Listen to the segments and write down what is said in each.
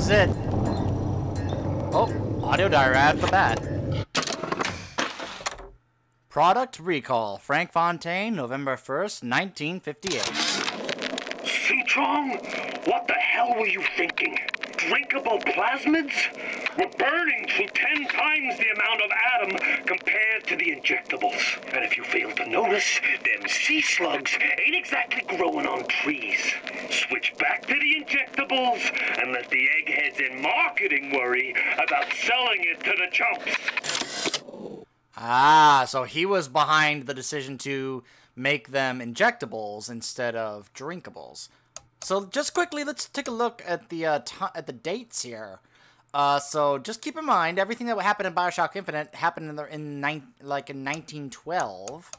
is it. Oh, audio diary right off the bat. Product recall. Frank Fontaine, November 1st, 1958. Citron? What the hell were you thinking? Drinkable plasmids? We're burning through 10 times the amount of atom compared to the injectables. And if you fail to notice, them sea slugs ain't exactly growing on trees. Switch back to the injectables and let the eggheads in marketing worry about selling it to the chumps. Ah, so he was behind the decision to make them injectables instead of drinkables. So just quickly, let's take a look at the dates here. So just keep in mind, everything that happened in Bioshock Infinite happened in 1912,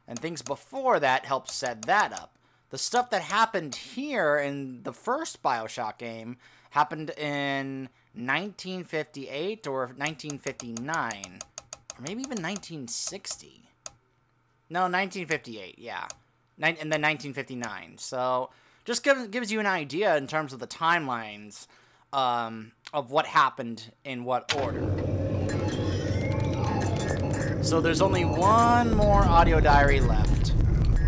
and things before that helped set that up. The stuff that happened here in the first Bioshock game happened in 1958 or 1959. Or maybe even 1960. No, 1958, yeah. And then 1959. So, just gives you an idea in terms of the timelines of what happened in what order. So, there's only one more audio diary left.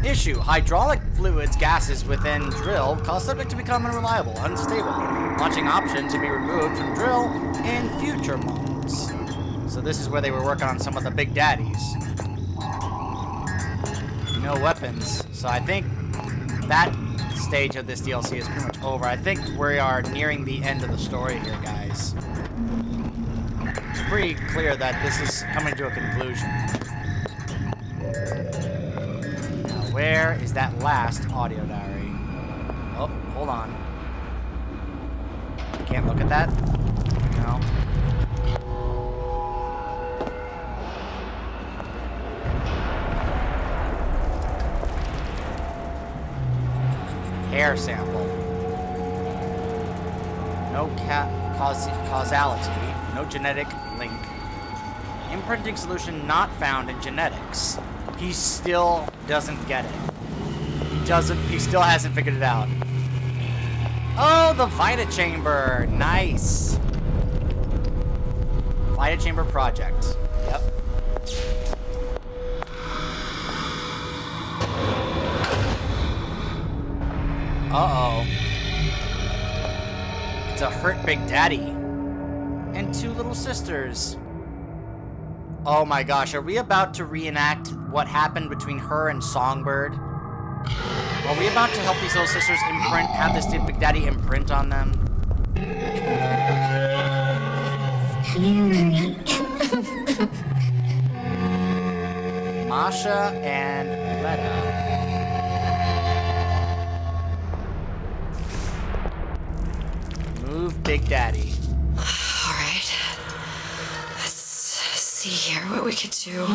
Issue: hydraulic fluids, gases within drill cause subject to become unreliable, unstable. Launching option to be removed from drill in future modes. So this is where they were working on some of the big daddies. No weapons. So I think that stage of this DLC is pretty much over. I think we are nearing the end of the story here, guys. It's pretty clear that this is coming to a conclusion. Now, where is that last audio diary? Oh, hold on. I can't look at that? No. Hair sample. No causality. No genetic link. Imprinting solution not found in genetics. He still doesn't get it. He still hasn't figured it out. Oh, the Vita Chamber. Nice. Vita Chamber project. Yep. Uh-oh. It's a hurt big daddy. And two little sisters. Oh my gosh, are we about to reenact what happened between her and Songbird? Are we about to help these little sisters have this big daddy imprint on them? Masha and Letta. Move Big Daddy. Alright. Let's see here what we could do.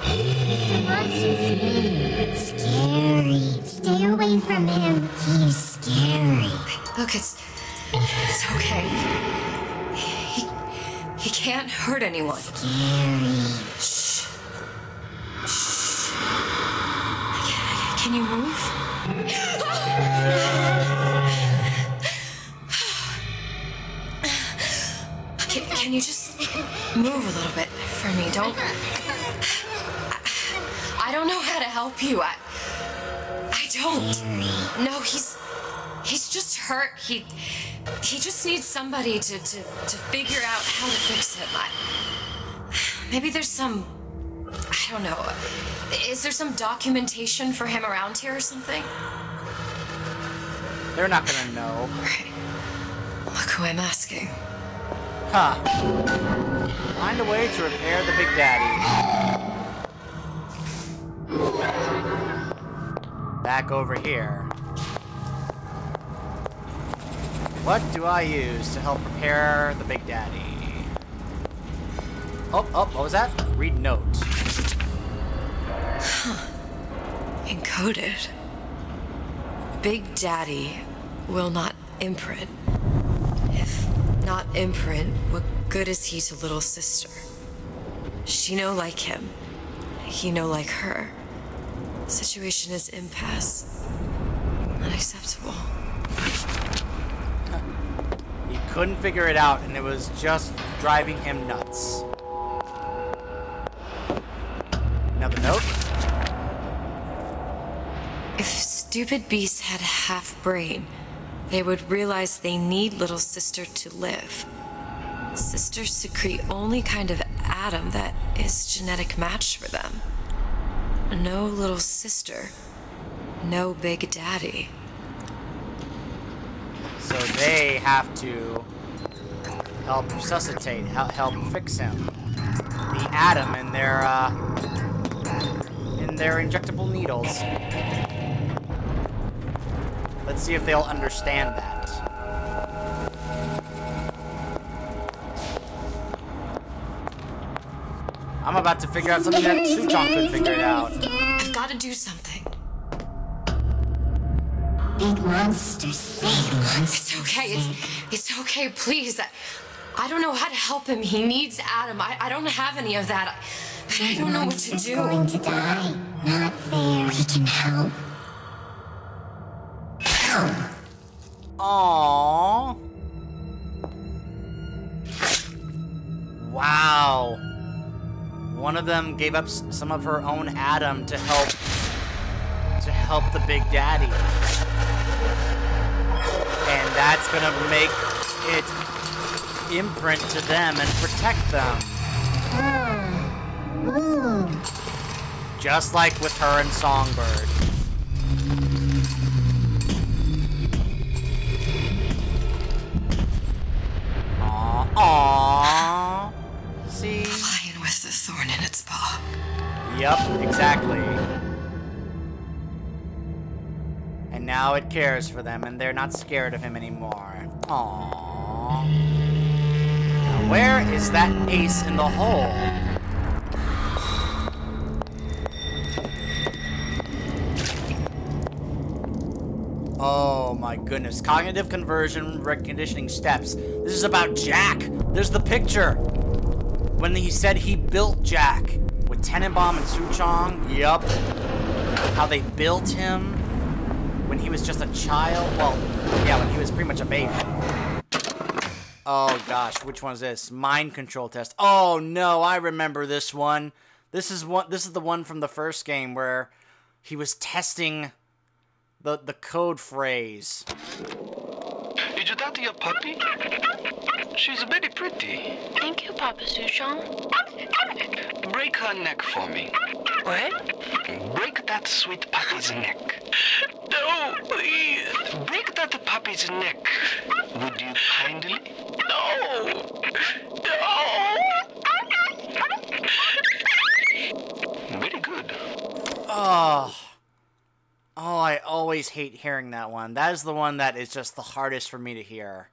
Mr. Monster's scary. Stay away from him. He's scary. Look, it's okay. He can't hurt anyone. Scary. Shh. Shh. Can you move? Can you just move a little bit for me? I don't know how to help you. I don't. No, he's just hurt. He just needs somebody to figure out how to fix him. Maybe there's some, I don't know. Is there some documentation for him around here or something? They're not gonna know. Right. Look who I'm asking. Huh. Find a way to repair the Big Daddy. Back over here. What do I use to help repair the Big Daddy? Oh, what was that? Read note. Huh. Encoded. Big Daddy will not imprint. If not imprint, what good is he to little sister? She no like him. He no like her. Situation is impasse. Unacceptable. He couldn't figure it out, and it was just driving him nuts. Another note. If stupid beasts had a half brain, they would realize they need little sister to live. Sisters secrete only kind of atom that is genetic match for them. No little sister, no big daddy. So they have to help resuscitate, help fix him. The atom in their injectable needles. Let's see if they'll understand that. I'm about to figure out something that Suchong couldn't figure it out. I've got to do something. Big monsters say monsters. It's okay. It's okay, please. I don't know how to help him. He needs Adam. I don't have any of that. I don't know what to Monster's do. going to die. Not fair. We can help. Help. Aww. Wow. One of them gave up some of her own atom to help the Big Daddy. And that's gonna make it imprint to them and protect them. Ooh. Just like with her and Songbird. Aww. See? Lion with the thorn in its paw. Yep, exactly. And now it cares for them, and they're not scared of him anymore. Aww. Now where is that ace in the hole? Oh my goodness. Cognitive conversion reconditioning steps. This is about Jack. There's the picture. When he said he built Jack with Tenenbaum and Suchong. Yup. How they built him when he was just a child. Well, yeah, when he was pretty much a baby. Oh gosh, which one is this? Mind control test. Oh no, I remember this one. This is the one from the first game where he was testing the code phrase. Did you daddy a puppy? She's very pretty. Thank you, Papa Suchong. Break her neck for me. What? Break that sweet puppy's neck. No, please. Break that puppy's neck. Would you kindly? No. No. Very good. Oh. Oh, I always hate hearing that one. That is the one that is just the hardest for me to hear.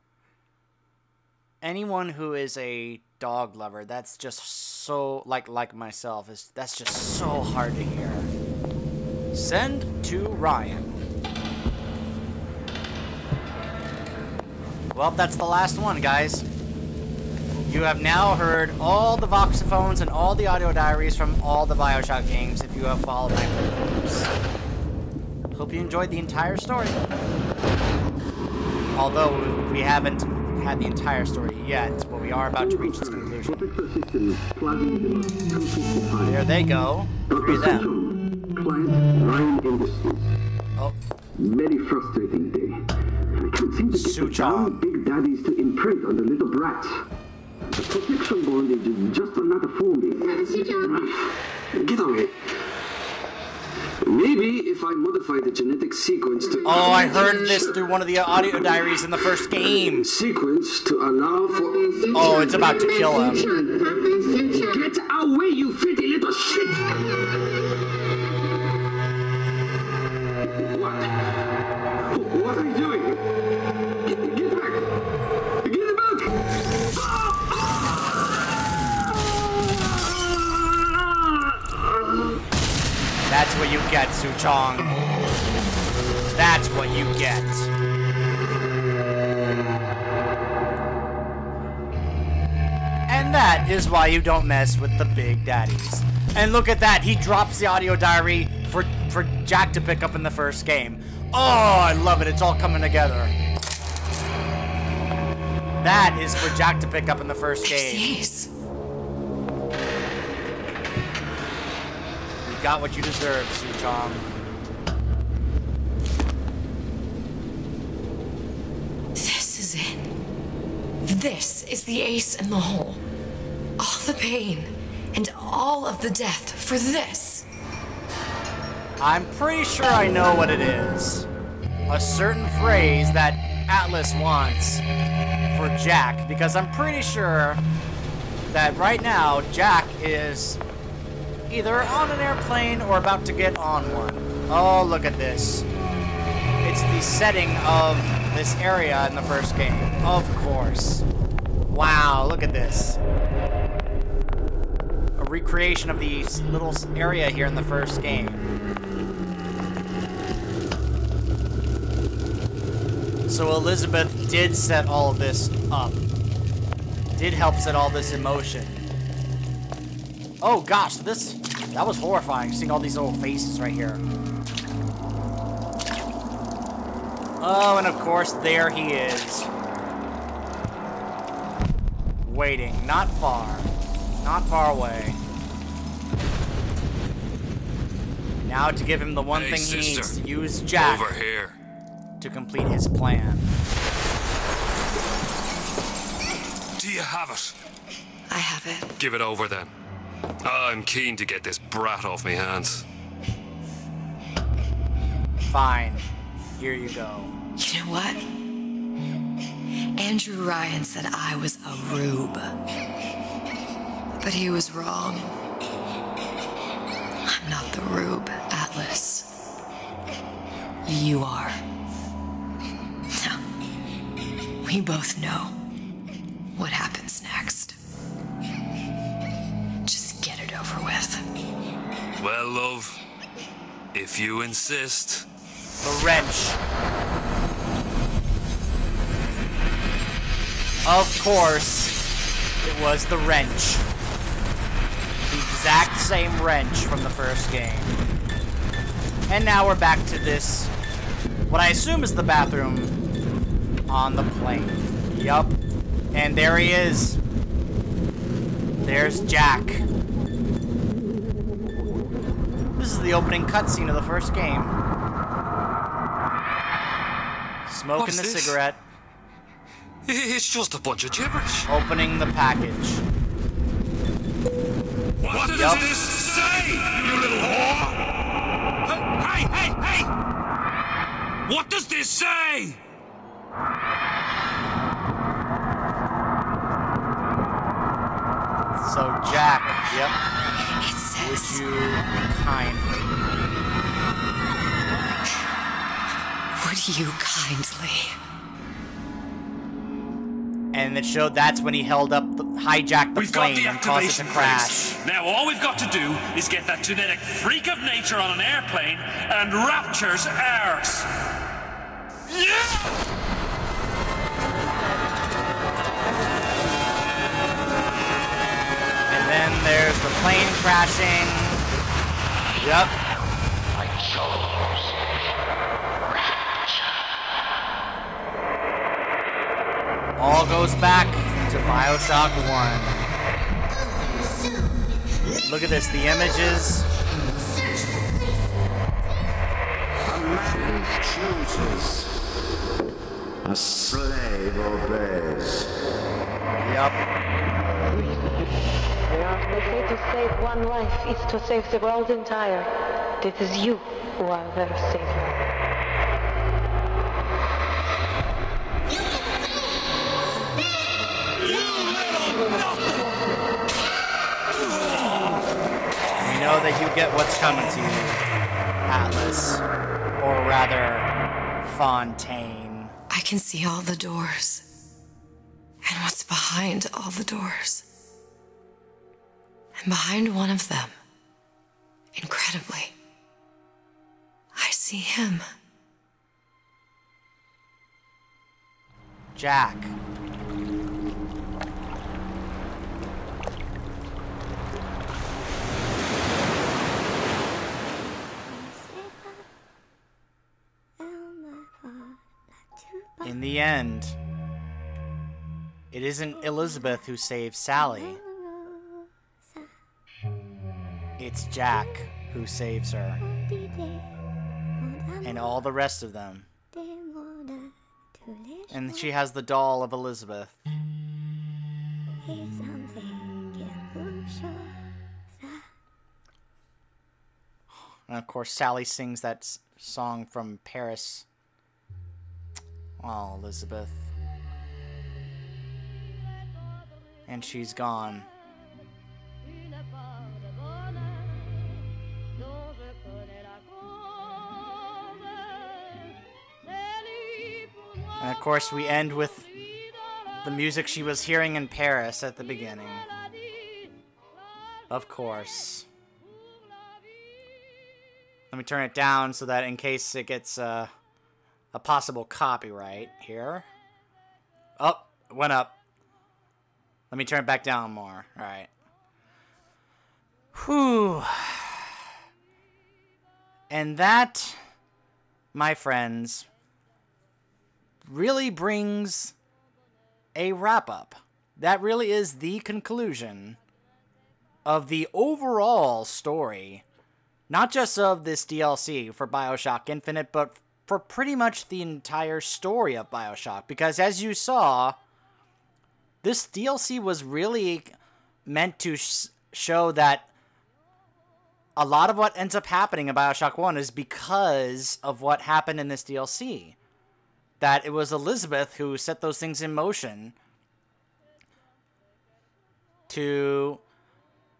Anyone who is a dog lover, that's just so, like myself, that's just so hard to hear. Send to Ryan. Well, that's the last one, guys. You have now heard all the voxophones and all the audio diaries from all the Bioshock games if you have followed my playthroughs. Hope you enjoyed the entire story. Although we haven't had the entire story yet, but we are about to reach its conclusion. There they go. Three of them. Client Ryan Industries. Oh. Very frustrating day. I can't seem to get the damn big daddies to imprint on the little brats. The protection bondage is just another forming. Get away. Maybe if I modify the genetic sequence to... Oh, I heard this through one of the audio diaries in the first game. Sequence to allow for... Oh, it's about to kill him. Get away, you filthy little shit! What are you doing? Get back! Get back! That's what you get, Suchong. That's what you get. And that is why you don't mess with the big daddies. And look at that, he drops the audio diary for Jack to pick up in the first game. Oh, I love it, it's all coming together. That is for Jack to pick up in the first game. Jeez. You got what you deserve, Suchong. This is it. This is the ace in the hole. All the pain and all of the death for this. I'm pretty sure I know what it is. A certain phrase that Atlas wants for Jack, because I'm pretty sure that right now Jack is either on an airplane or about to get on one. Oh, look at this. It's the setting of this area in the first game. Of course. Wow, look at this. A recreation of the little area here in the first game. So Elizabeth did set all of this up. Did help set all this in motion. Oh gosh, that was horrifying, seeing all these little faces right here. Oh, and of course, there he is. Waiting, not far away. Now to give him the one thing he needs to use Jack over here to complete his plan. Do you have it? I have it. Give it over then. I'm keen to get this brat off my hands. Fine. Here you go. You know what? Andrew Ryan said I was a rube. But he was wrong. I'm not the rube, Atlas. You are. Now, we both know what happens next. Just get it over with. Well, love, if you insist. The wrench. Of course, it was the wrench. The exact same wrench from the first game. And now we're back to this, what I assume is the bathroom on the plane. Yup. And there he is. There's Jack. This is the opening cutscene of the first game. Smoking the cigarette. It's just a bunch of gibberish. Opening the package. What does this say, you little whore? Hey! What does this say? So Jack, yep. It says, Would you kindly? would you kindly? And it showed that's when he held up, hijacked the plane and caused it to crash. Now all we've got to do is get that genetic freak of nature on an airplane, and Rapture's ours. Yeah! And then there's the plane crashing. Yep. I chose All goes back to Bioshock 1. Look at this, the images. A man chooses. A slave obeys. Yep. They say to save one life is to save the world entire. It is you who are their savior. We know that you get what's coming to you, Atlas. Or rather, Fontaine. I can see all the doors. And what's behind all the doors. And behind one of them, incredibly, I see him. Jack. In the end, It isn't Elizabeth who saves Sally. It's Jack who saves her. And all the rest of them. And she has the doll of Elizabeth. And of course, Sally sings that song from Paris. Oh, Elizabeth. And she's gone. And of course, we end with the music she was hearing in Paris at the beginning. Of course. Let me turn it down so that in case it gets a possible copyright here. Oh, it went up. Let me turn it back down more. Alright. Whew. And that, my friends, really brings a wrap-up. That really is the conclusion of the overall story. Not just of this DLC for Bioshock Infinite, but for pretty much the entire story of Bioshock. Because as you saw, this DLC was really meant to show that a lot of what ends up happening in Bioshock 1 is because of what happened in this DLC. That it was Elizabeth who set those things in motion to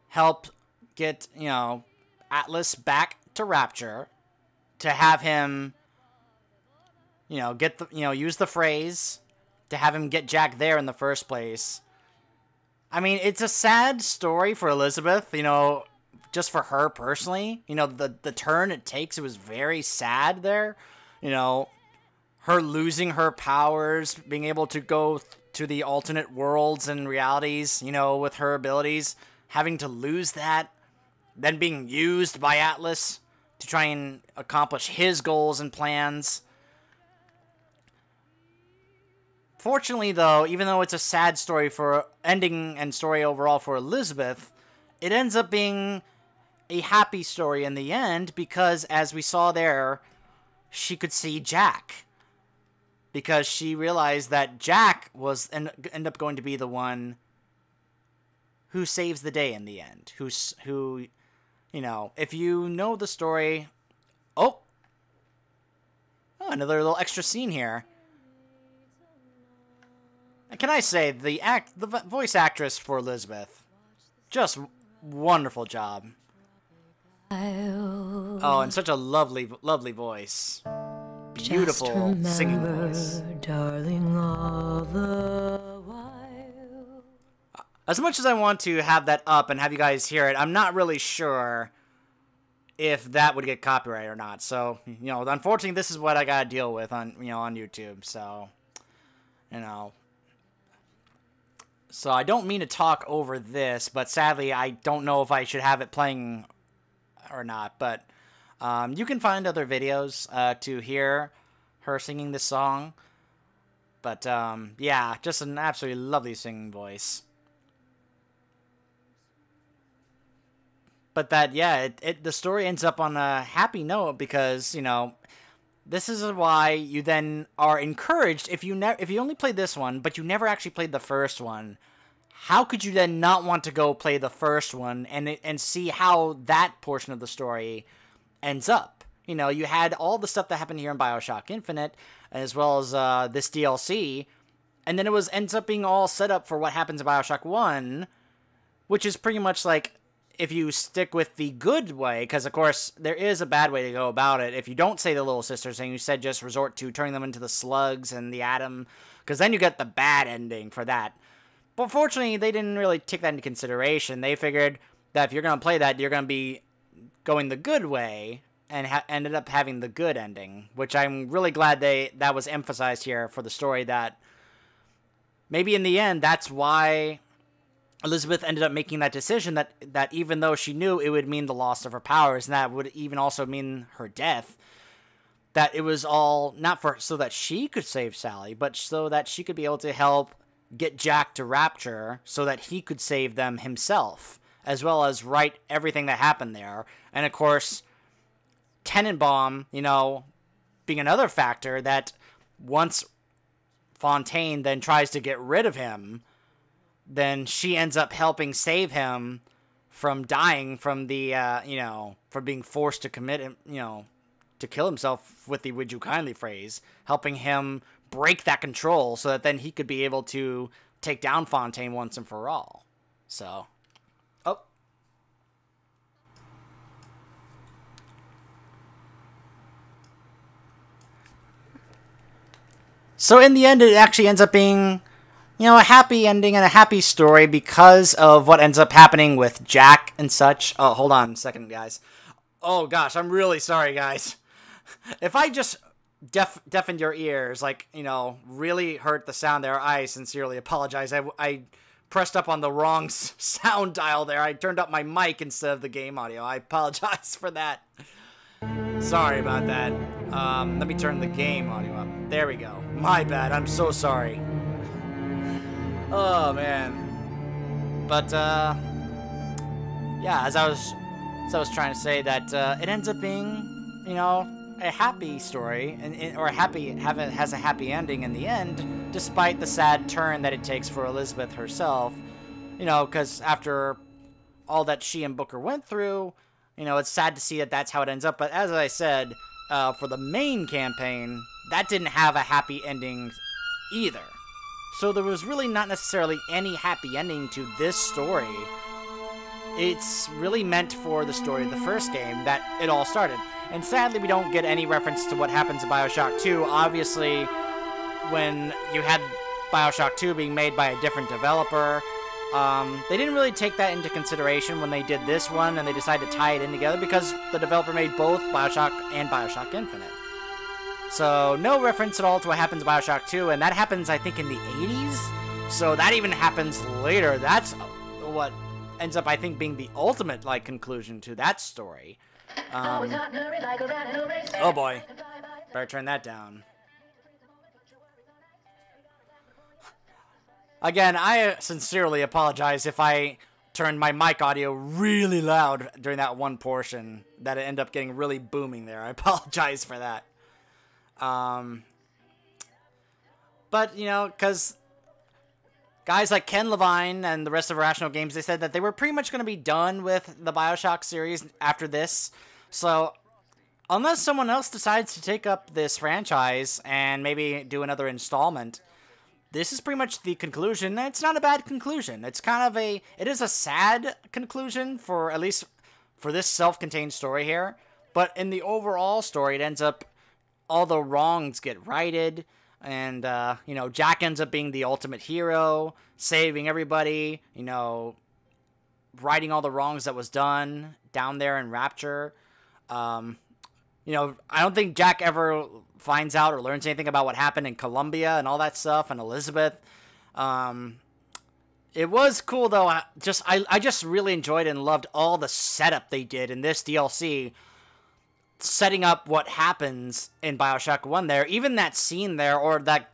help get, you know, Atlas back to Rapture, to have him, you know, get the, you know, use the phrase to have him get Jack there in the first place. I mean, it's a sad story for Elizabeth, you know, just for her personally. You know, the turn it takes, it was very sad there. You know, her losing her powers, being able to go to the alternate worlds and realities, you know, with her abilities, having to lose that, then being used by Atlas to try and accomplish his goals and plans. Fortunately, though, even though it's a sad story for ending and story overall for Elizabeth, it ends up being a happy story in the end because, as we saw there, she could see Jack. Because she realized that Jack was end up going to be the one who saves the day in the end. Who, you know, if you know the story... Oh, another little extra scene here. Can I say, the voice actress for Elizabeth, just wonderful job. Oh, and such a lovely, lovely voice. Beautiful singing voice. Darling, all the while. As much as I want to have that up and have you guys hear it, I'm not really sure if that would get copyright or not. So, you know, unfortunately, this is what I gotta deal with on, you know, on YouTube. So, you know. So I don't mean to talk over this, but sadly I don't know if I should have it playing or not. But you can find other videos to hear her singing this song. But yeah, just an absolutely lovely singing voice. But that, yeah, the story ends up on a happy note because, you know, this is why you then are encouraged, if you only played this one, but you never actually played the first one, how could you then not want to go play the first one and see how that portion of the story ends up? You know, you had all the stuff that happened here in Bioshock Infinite, as well as this DLC, and then it ends up being all set up for what happens in Bioshock 1, which is pretty much like, if you stick with the good way, because of course there is a bad way to go about it. If you don't say the Little Sisters and you said just resort to turning them into the slugs and the atom, because then you get the bad ending for that. But fortunately, they didn't really take that into consideration. They figured that if you're going to play that, you're going to be going the good way and ended up having the good ending, which I'm really glad that was emphasized here for the story, that maybe in the end, that's why Elizabeth ended up making that decision, that even though she knew it would mean the loss of her powers, and that would even also mean her death, that it was all not so that she could save Sally, but so that she could be able to help get Jack to Rapture so that he could save them himself, as well as right everything that happened there. And of course, Tenenbaum, being another factor that once Fontaine then tries to get rid of him, then she ends up helping save him from dying from the, from being forced to commit, to kill himself with the "would you kindly" phrase, helping him break that control so that then he could be able to take down Fontaine once and for all. So, So in the end, it actually ends up being, a happy ending and a happy story because of what ends up happening with Jack and such. Oh, hold on a second, guys. Oh, gosh, I'm really sorry, guys. If I just deafened your ears, really hurt the sound there, I sincerely apologize. I pressed up on the wrong sound dial there. I turned up my mic instead of the game audio. I apologize for that. Sorry about that. Let me turn the game audio up. There we go. My bad. I'm so sorry. Oh, man. But, yeah, as I was trying to say that, it ends up being, a happy story, or has a happy ending in the end, despite the sad turn that it takes for Elizabeth herself. Because after all that she and Booker went through, it's sad to see that that's how it ends up. But as I said, for the main campaign, that didn't have a happy ending either. So there was really not necessarily any happy ending to this story. It's really meant for the story of the first game that it all started. And sadly, we don't get any reference to what happens in Bioshock 2. Obviously, when you had Bioshock 2 being made by a different developer, they didn't really take that into consideration when they did this one, and they decided to tie it in together because the developer made both Bioshock and Bioshock Infinite. So, no reference at all to what happens in Bioshock 2, and that happens, I think, in the 80s? So that even happens later. That's what ends up, I think, being the ultimate, conclusion to that story. Oh boy. Better turn that down. Again, I sincerely apologize if I turned my mic audio really loud during that one portion, that it ended up getting really booming there. I apologize for that. But, because guys like Ken Levine and the rest of Irrational Games, they said that they were pretty much going to be done with the Bioshock series after this. So, unless someone else decides to take up this franchise and maybe do another installment, this is pretty much the conclusion. It's not a bad conclusion. It's kind of it is a sad conclusion for, at least for this self-contained story here. But in the overall story, it ends up, all the wrongs get righted. And, Jack ends up being the ultimate hero, saving everybody, righting all the wrongs that was done down there in Rapture. I don't think Jack ever finds out or learns anything about what happened in Colombia and all that stuff, and Elizabeth. It was cool, though. I just really enjoyed and loved all the setup they did in this DLC, setting up what happens in Bioshock 1 there. Even that scene there, or that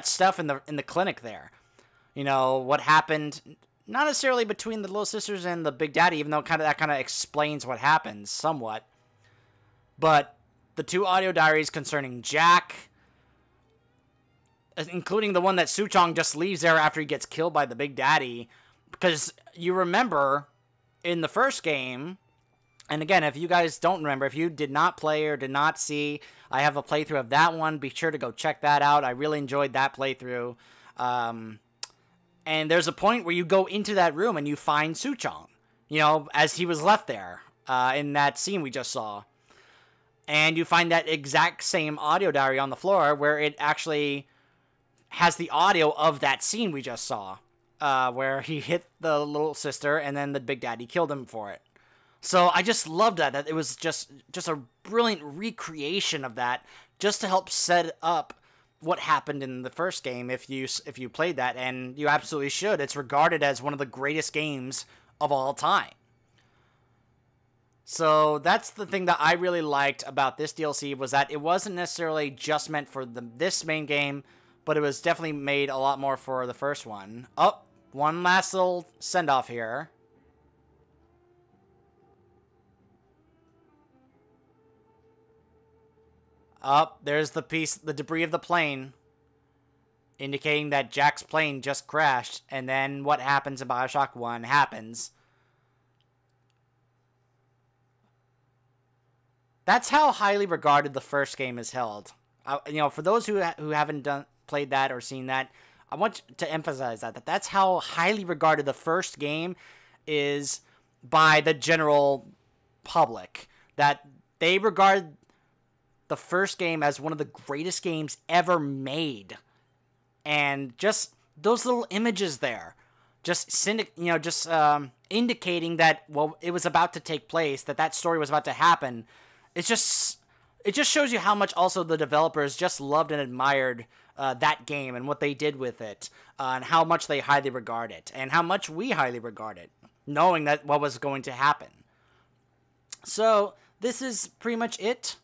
stuff in the clinic there. What happened, not necessarily between the little sisters and the Big Daddy, even though that kind of explains what happens somewhat. But the two audio diaries concerning Jack, including the one that Suchong just leaves there after he gets killed by the Big Daddy, because you remember in the first game, and again, if you guys don't remember, if you did not play or did not see, I have a playthrough of that one. Be sure to go check that out. I really enjoyed that playthrough. And there's a point where you go into that room and you find Suchong, as he was left there in that scene we just saw. And you find that exact same audio diary on the floor where it actually has the audio of that scene we just saw, where he hit the little sister and then the Big Daddy killed him for it. So I just loved that it was just a brilliant recreation of that, just to help set up what happened in the first game if you played that, and you absolutely should. It's regarded as one of the greatest games of all time. So that's the thing that I really liked about this DLC, was that it wasn't necessarily just meant for this main game, but it was definitely made a lot more for the first one. Oh, one last little send-off here. Up, there's the debris of the plane, indicating that Jack's plane just crashed, and then what happens in Bioshock 1 happens. That's how highly regarded the first game is held. For those who haven't played that or seen that, I want to emphasize that's how highly regarded the first game is by the general public. That they regard the first game as one of the greatest games ever made. And just those little images there, indicating that, well, it was about to take place, that story was about to happen. It just shows you how much also the developers just loved and admired that game and what they did with it, and how much they highly regard it, and how much we highly regard it, knowing that what was going to happen. So this is pretty much it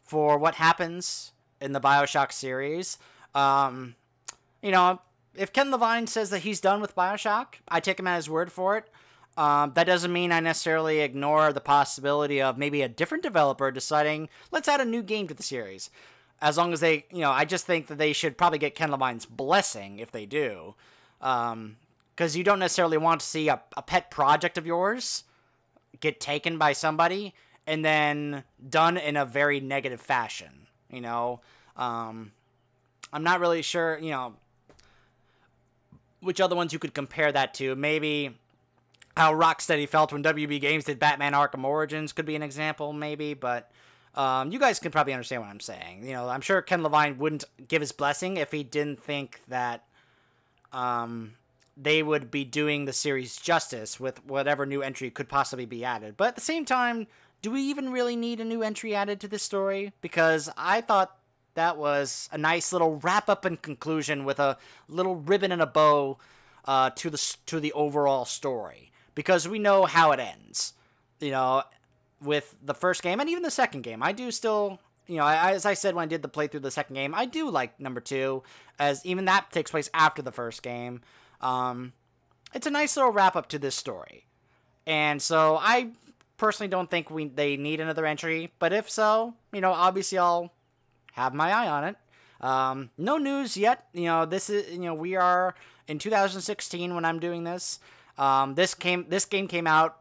for what happens in the Bioshock series. If Ken Levine says that he's done with Bioshock, I take him at his word for it. That doesn't mean I necessarily ignore the possibility of maybe a different developer deciding, let's add a new game to the series. As long as they, I just think that they should probably get Ken Levine's blessing if they do. Because you don't necessarily want to see a pet project of yours get taken by somebody and then done in a very negative fashion. I'm not really sure, which other ones you could compare that to. Maybe how Rocksteady felt when WB Games did Batman Arkham Origins could be an example, maybe, but you guys can probably understand what I'm saying. I'm sure Ken Levine wouldn't give his blessing if he didn't think that they would be doing the series justice with whatever new entry could possibly be added. But at the same time, do we even really need a new entry added to this story? Because I thought that was a nice little wrap-up and conclusion with a little ribbon and a bow to the overall story. Because we know how it ends, with the first game and even the second game. I do still, as I said when I did the playthrough of the second game, I do like number 2, as even that takes place after the first game. It's a nice little wrap-up to this story. And so I personally don't think they need another entry, but if so, obviously I'll have my eye on it. No news yet. This is, we are in 2016 when I'm doing this. This game came out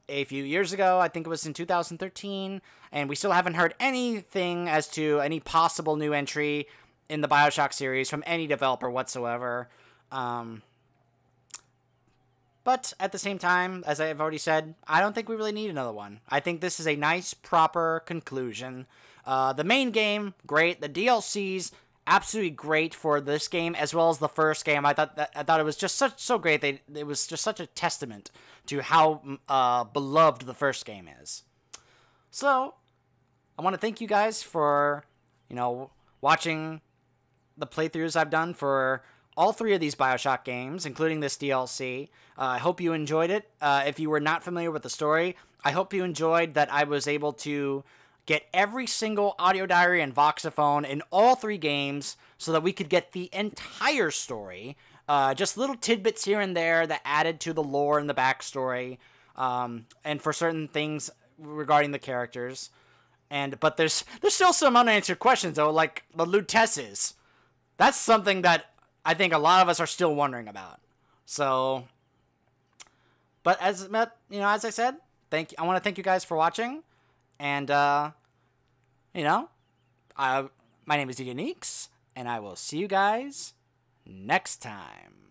a few years ago. I think it was in 2013, and we still haven't heard anything as to any possible new entry in the Bioshock series from any developer whatsoever. But at the same time, as I've already said, I don't think we really need another one. I think this is a nice, proper conclusion. The main game, great. The DLCs, absolutely great for this game as well as the first game. I thought it was just so great. It was just such a testament to how beloved the first game is. So I want to thank you guys for watching the playthroughs I've done for all 3 of these Bioshock games, including this DLC. I hope you enjoyed it. If you were not familiar with the story, I hope you enjoyed that I was able to get every single audio diary and voxophone in all 3 games so that we could get the entire story. Just little tidbits here and there that added to the lore and the backstory, and for certain things regarding the characters. But there's still some unanswered questions, though, like the Lutesses. That's something that I think a lot of us are still wondering about. So, but as I said, I want to thank you guys for watching. And, my name is Papaneeks, and I will see you guys next time.